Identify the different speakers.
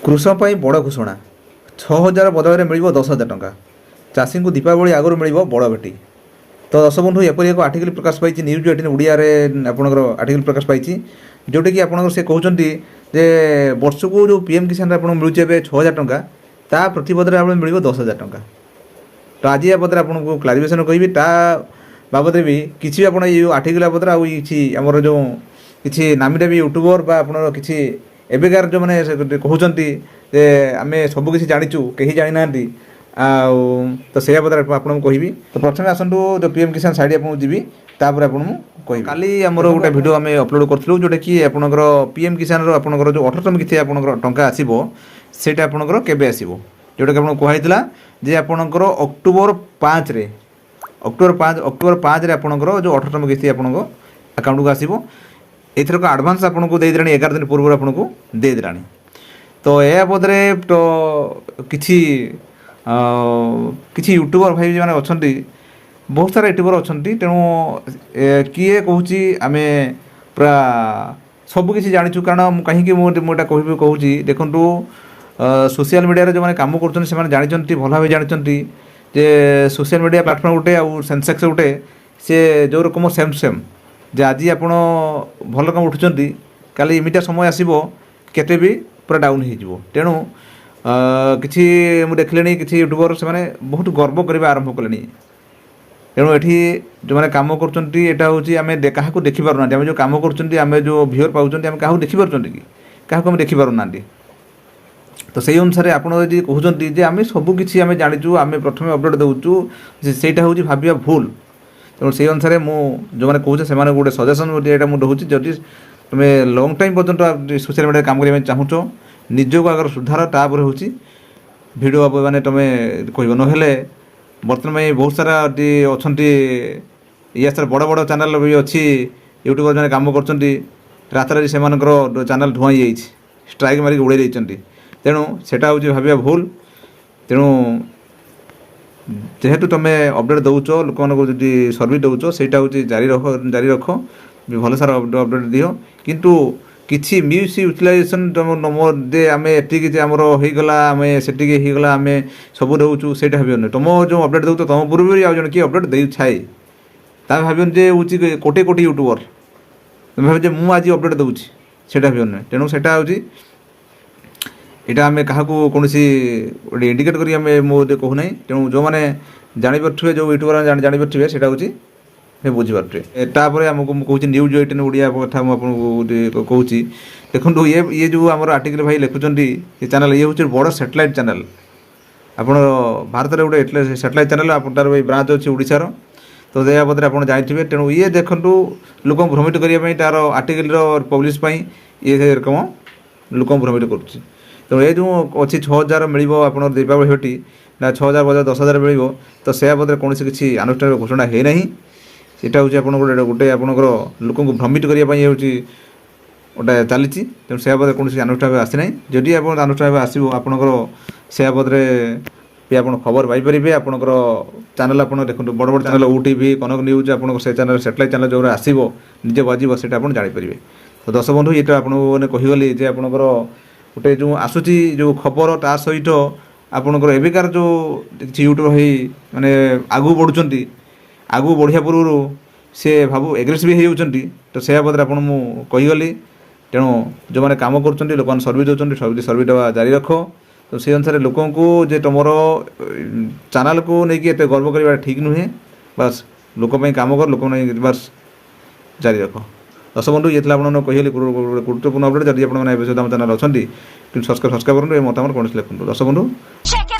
Speaker 1: कृषक ପାଇଁ ବଡ଼ ଘୋଷଣା 6000 ବଦଳରେ ମିଳିବ 10,000 ଟଙ୍କା। ଚାଷୀଙ୍କୁ ଦୀପାବଳି ଆଗରୁ ମିଳିବ ବଡ଼ ଭେଟି। ତ ଦର୍ଶକ ବନ୍ଧୁ ଏପରି ଏକ ଆର୍ଟିକଲ ପ୍ରକାଶ ପାଇଛି ନ୍ୟୁଜ୍ 18 ଓଡ଼ିଆରେ ଆପଣଙ୍କର ଆର୍ଟିକଲ ପ୍ରକାଶ ପାଇଛି ଯେଉଁଟାକି ଆପଣଙ୍କର ସେ କହୁଛନ୍ତି ଯେ ବର୍ଷକୁ ଯେଉଁ ପିଏମ୍ କିଷାନରେ ଆପଣଙ୍କୁ ମିଳୁଛି ଏବେ 6000 ଟଙ୍କା ତା ପ୍ରତିବଦଳରେ ଆପଣଙ୍କୁ ମିଳିବ 10,000 ଟଙ୍କା। ତ ଆଜି ଏ ବାବଦରେ ଆପଣଙ୍କୁ କ୍ଲାରିଫିକେସନ୍ କହିବି ତା ବାବଦରେ ବି କିଛି ବି ଆପଣ ଏଇ ଆର୍ଟିକଲ ବାବଦରେ ଆଉ କିଛି ଆମର ଯେଉଁ କିଛି ନାମୀ ଦାମୀ ୟୁଟ୍ୟୁବର ବା ଆପଣର କିଛି ଏବେକାର ଯେଉଁମାନେ କହୁଛନ୍ତି ଯେ ଆମେ ସବୁକିଛି ଜାଣିଛୁ କେହି ଜାଣିନାହାନ୍ତି ଆଉ ତ ସେୟା ବାବଦରେ ଆପଣଙ୍କୁ କହିବି। ତ ପ୍ରଥମେ ଆସନ୍ତୁ ଯେଉଁ ପିଏମ୍ କିଷାନ ସାଇଟ୍ ଆପଣଙ୍କୁ ଯିବି ତାପରେ ଆପଣଙ୍କୁ କହିବି। କାଲି ଆମର ଗୋଟେ ଭିଡ଼ିଓ ଆମେ ଅପଲୋଡ଼ କରିଥିଲୁ ଯେଉଁଟାକି ଆପଣଙ୍କର ପିଏମ୍ କିଷାନର ଆପଣଙ୍କର ଯେଉଁ 18 କିସ୍ତି ଆପଣଙ୍କର ଟଙ୍କା ଆସିବ ସେଇଟା ଆପଣଙ୍କର କେବେ ଆସିବ ଯେଉଁଟାକି ଆପଣଙ୍କୁ କୁହାଯାଇଥିଲା ଯେ ଆପଣଙ୍କର ଅକ୍ଟୋବର 5ରେ ଅକ୍ଟୋବର 5ରେ ଆପଣଙ୍କର ଯେଉଁ 18 କିସ୍ତି ଆପଣଙ୍କ ଆକାଉଣ୍ଟକୁ ଆସିବ। ଏଥରକ ଆଡ଼ଭାନ୍ସ ଆପଣଙ୍କୁ ଦେଇଦେଲାଣି 11 ଦିନ ପୂର୍ବରୁ ଆପଣଙ୍କୁ ଦେଇଦେଲାଣି। ତ ଏହା ବାବଦରେ ତ କିଛି ୟୁଟ୍ୟୁବର ଭାଇ ଯେଉଁମାନେ ଅଛନ୍ତି ବହୁତ ସାରା ୟୁଟ୍ୟୁବର ଅଛନ୍ତି ତେଣୁ କିଏ କହୁଛି ଆମେ ପୁରା ସବୁକିଛି ଜାଣିଛୁ କାରଣ ମୁଁ କାହିଁକି ମୁଁ ଏଇଟା କହୁଛି ଦେଖନ୍ତୁ ସୋସିଆଲ ମିଡ଼ିଆରେ ଯେଉଁମାନେ କାମ କରୁଛନ୍ତି ସେମାନେ ଜାଣିଛନ୍ତି ଭଲ ଭାବେ ଜାଣିଛନ୍ତି ଯେ ସୋସିଆଲ ମିଡ଼ିଆ ପ୍ଲାଟଫର୍ମ ଗୋଟେ ଆଉ ସେନ୍ସେକ୍ସ ଗୋଟେ ସେ ଯେଉଁ ରକମ ସେମ୍ ଯେ ଆଜି ଆପଣ ଭଲ କାମ ଉଠୁଛନ୍ତି କାଲି ଏମିତିଆ ସମୟ ଆସିବ କେତେ ବି ପୁରା ଡାଉନ୍ ହେଇଯିବ। ତେଣୁ କିଛି ମୁଁ ଦେଖିଲିଣି କିଛି ୟୁଟ୍ୟୁବର ସେମାନେ ବହୁତ ଗର୍ବ କରିବା ଆରମ୍ଭ କଲେଣି। ତେଣୁ ଏଠି ଯେଉଁମାନେ କାମ କରୁଛନ୍ତି ଏଇଟା ହେଉଛି ଆମେ କାହାକୁ ଦେଖିପାରୁନାହାନ୍ତି ଆମେ ଯେଉଁ କାମ କରୁଛନ୍ତି ଆମେ ଯେଉଁ ଭିଓର ପାଉଛନ୍ତି ଆମେ କାହାକୁ ଦେଖିପାରୁଛନ୍ତି କି କାହାକୁ ଆମେ ଦେଖିପାରୁନାହାନ୍ତି। ତ ସେଇ ଅନୁସାରେ ଆପଣ ଯଦି କହୁଛନ୍ତି ଯେ ଆମେ ସବୁକିଛି ଆମେ ଜାଣିଛୁ ଆମେ ପ୍ରଥମେ ଅପଡ଼େଟ୍ ଦେଉଛୁ ସେଇଟା ହେଉଛି ଭାବିବା ଭୁଲ। ତେଣୁ ସେଇ ଅନୁସାରେ ମୁଁ ଯେଉଁମାନେ କହୁଛେ ସେମାନଙ୍କୁ ଗୋଟେ ସଜେସନ୍ ଏଇଟା ମୁଁ ଦେଉଛି ଯଦି ତୁମେ ଲଙ୍ଗ୍ ଟାଇମ୍ ପର୍ଯ୍ୟନ୍ତ ସୋସିଆଲ୍ ମିଡ଼ିଆରେ କାମ କରିବା ପାଇଁ ଚାହୁଁଛ ନିଜକୁ ଆଗର ସୁଧାର ତାପରେ ହେଉଛି ଭିଡ଼ିଓ ମାନେ ତୁମେ କହିବ। ନହେଲେ ବର୍ତ୍ତମାନ ବହୁତ ସାରା ଅଛନ୍ତି ସାରା ବଡ଼ ବଡ଼ ଚ୍ୟାନେଲ୍ ବି ଅଛି ୟୁଟ୍ୟୁବର ମାନେ କାମ କରୁଛନ୍ତି ରାତାରାତି ସେମାନଙ୍କର ଚ୍ୟାନେଲ୍ ଧୂଆଁ ହେଇଯାଇଛି ଷ୍ଟ୍ରାଇକ୍ ମାରିକି ଉଡ଼େଇ ଦେଇଛନ୍ତି। ତେଣୁ ସେଇଟା ହେଉଛି ଭାବିବା ଭୁଲ। ତେଣୁ ଯେହେତୁ ତୁମେ ଅପଡ଼େଟ୍ ଦେଉଛ ଲୋକମାନଙ୍କୁ ଯଦି ସର୍ଭିସ୍ ଦେଉଛ ସେଇଟା ହେଉଛି ଜାରି ରଖ ଭଲ ସାରା ଅପଡ଼େଟ୍ ଦିଅ କିନ୍ତୁ କିଛି ମିସ୍ ୟୁଟିଲାଇଜେସନ୍ ଯେ ଆମେ ଏତିକି ଯେ ଆମର ହେଇଗଲା ଆମେ ସେତିକି ହେଇଗଲା ଆମେ ସବୁ ଦେଉଛୁ ସେଇଟା ଭାବିବନି। ତୁମ ଯେଉଁ ଅପଡ଼େଟ୍ ଦେଉଛ ତୁମ ପୂର୍ବରୁ ଆଉ ଜଣେ କିଏ ଅପଡ଼େଟ୍ ଦେଇଥାଏ ତାହା ଭାବିବନି ଯେ ହେଉଛି କୋଟି ୟୁଟ୍ୟୁବର ତୁମେ ଭାବି ଯେ ମୁଁ ଆଜି ଅପଡ଼େଟ୍ ଦେଉଛି ସେଇଟା ଭାବିବନି। ତେଣୁ ସେଇଟା ହେଉଛି ଏଇଟା ଆମେ କାହାକୁ କୌଣସି ଗୋଟେ ଇଣ୍ଡିକେଟ୍ କରି ଆମେ ମୁଁ କହୁନାହିଁ। ତେଣୁ ଯେଉଁମାନେ ଜାଣିପାରୁଥିବେ ଯେଉଁ ୟୁଟ୍ୟୁବର ଜାଣିପାରୁଥିବେ ସେଇଟା ହେଉଛି ବୁଝିପାରୁଥିବେ। ତାପରେ ଆମକୁ ମୁଁ କହୁଛି ନ୍ୟୁଜ୍ 18 ଓଡ଼ିଆ କଥା ମୁଁ ଆପଣଙ୍କୁ କହୁଛି ଦେଖନ୍ତୁ ଇଏ ଯେଉଁ ଆମର ଆର୍ଟିକଲ ଭାଇ ଲେଖୁଛନ୍ତି ଏ ଚ୍ୟାନେଲ୍ ଇଏ ହେଉଛି ବଡ଼ ସାଟେଲାଇଟ୍ ଚ୍ୟାନେଲ୍। ଆପଣ ଭାରତରେ ଗୋଟେ ସାଟେଲାଇଟ୍ ଚ୍ୟାନେଲ୍ ତାର ଏଇ ବ୍ରାଞ୍ଚ ଅଛି ଓଡ଼ିଶାର। ତ ଏହା ବାବଦରେ ଆପଣ ଜାଣିଥିବେ। ତେଣୁ ଇଏ ଦେଖନ୍ତୁ ଲୋକଙ୍କୁ ଭ୍ରମିତ କରିବା ପାଇଁ ତାର ଆର୍ଟିକଲର ପବ୍ଲିଶ ପାଇଁ ଇଏ ରକମ ଲୋକଙ୍କୁ ଭ୍ରମିତ କରୁଛି। ତେଣୁ ଏ ଯେଉଁ ଅଛି 6000 ମିଳିବ ଆପଣଙ୍କର ଦୀପାବଳି ଭେଟି ନା 6000 ବଦଳରେ 10,000 ମିଳିବ ତ ସେ ବାବଦରେ କୌଣସି କିଛି ଆନୁଷ୍ଠାନିକ ଘୋଷଣା ହେଇନାହିଁ। ସେଇଟା ହେଉଛି ଆପଣଙ୍କର ଗୋଟେ ଆପଣଙ୍କର ଲୋକଙ୍କୁ ଭ୍ରମିତ କରିବା ପାଇଁ ହେଉଛି ଗୋଟେ ଚାଲିଛି। ତେଣୁ ସେ ବାବଦରେ କୌଣସି ଆନୁଷ୍ଠାନିକ ଭାବେ ଆସିନାହିଁ। ଯଦି ଆପଣ ଆନୁଷ୍ଠାନିକ ଭାବେ ଆସିବ ଆପଣଙ୍କର ସେ ବାବଦରେ ବି ଆପଣ ଖବର ପାଇପାରିବେ। ଆପଣଙ୍କର ଚ୍ୟାନେଲ୍ ଆପଣ ଦେଖନ୍ତୁ ବଡ଼ ବଡ଼ ଚ୍ୟାନେଲ୍ OTV କନକ ନ୍ୟୁଜ୍ ଆପଣଙ୍କ ସେ ଚ୍ୟାନେଲ୍ ସାଟେଲାଇଟ୍ ଚ୍ୟାନେଲ୍ ଯେଉଁଗୁଡ଼ା ଆସିବ ନିଜେ ବାଜିବ ସେଇଟା ଆପଣ ଜାଣିପାରିବେ। ତ ଦର୍ଶକ ବନ୍ଧୁ ଏଇଟା ଆପଣଙ୍କୁ ମାନେ କହିଗଲି ଯେ ଆପଣଙ୍କର ଗୋଟେ ଯେଉଁ ଆସୁଛି ଯେଉଁ ଖବର ତା ସହିତ ଆପଣଙ୍କର ଏବେକାର ଯେଉଁ କିଛି ୟୁଟ୍ୟୁବ୍ ହେଇ ମାନେ ଆଗକୁ ବଢ଼ୁଛନ୍ତି ଆଗକୁ ବଢ଼ିବା ପୂର୍ବରୁ ସେ ଏଗ୍ରେସିଭ୍ ହେଇଯାଉଛନ୍ତି। ତ ସେ ବାବଦରେ ଆପଣ ମୁଁ କହିଗଲି। ତେଣୁ ଯେଉଁମାନେ କାମ କରୁଛନ୍ତି ଲୋକମାନେ ସର୍ଭିସ୍ ଦେଉଛନ୍ତି ସର୍ଭିସ୍ ଦେବା ଜାରି ରଖ। ତ ସେଇ ଅନୁସାରେ ଲୋକଙ୍କୁ ଯେ ତୁମର ଚ୍ୟାନେଲ୍କୁ ନେଇକି ଏତେ ଗର୍ବ କରିବା ଠିକ୍ ନୁହେଁ। ବାସ୍ ଲୋକ ପାଇଁ କାମ କର ଲୋକମାନେ ବାସ୍ ଜାରି ରଖ। ଦର୍ଶକ ବନ୍ଧୁ ଇଏ ଥିଲା ଆପଣଙ୍କୁ କହିଗଲି ଗୁରୁତ୍ୱପୂର୍ଣ୍ଣ ଅପଡ଼େଟ୍। ଯଦି ଆପଣମାନେ ଏବେ ସୁଦ୍ଧା ଆମ ଚ୍ୟାନେଲ୍ ଅଛନ୍ତି କିନ୍ତୁ ସବସ୍କ୍ରାଇବ୍ କରନ୍ତୁ ଏ ମତାମତ କୌଣସି ଲେଖନ୍ତୁ। ଦର୍ଶକ ବନ୍ଧୁ